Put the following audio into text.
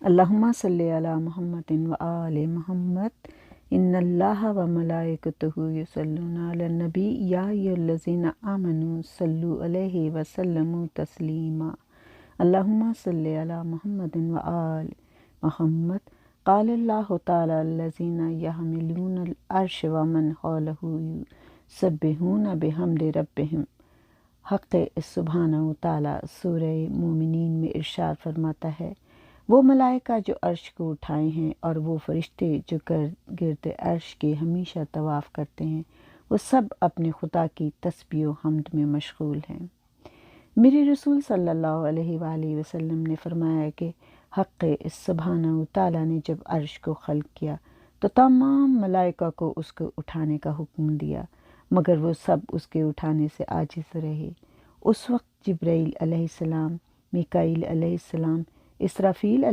اللہم صلی علی محمد و آل محمد ان اللہ و ملائکتہ یصلون علی النبی یا ایھا الذین آمنوا صلوا علیہ وسلموا تسلیما اللہم صلی علی محمد و آل محمد قال اللہ تعالی الذین یحملون العرش ومن حولہ یسبحون بحمد ربہم۔ حق سبحانہ و تعالی سورہ مومنین میں ارشاد فرماتا ہے، وہ ملائکہ جو عرش کو اٹھائے ہیں اور وہ فرشتے جو گرد عرش کے ہمیشہ طواف کرتے ہیں، وہ سب اپنے خدا کی تسبیح و حمد میں مشغول ہیں۔ میرے رسول صلی اللہ علیہ وآلہ وسلم نے فرمایا کہ حق سبحانہ و تعالی نے جب عرش کو خلق کیا تو تمام ملائکہ کو اس کو اٹھانے کا حکم دیا، مگر وہ سب اس کے اٹھانے سے عاجز رہے۔ اس وقت جبرائیل علیہ السلام، میکائیل علیہ السلام، اسرافیل علیہ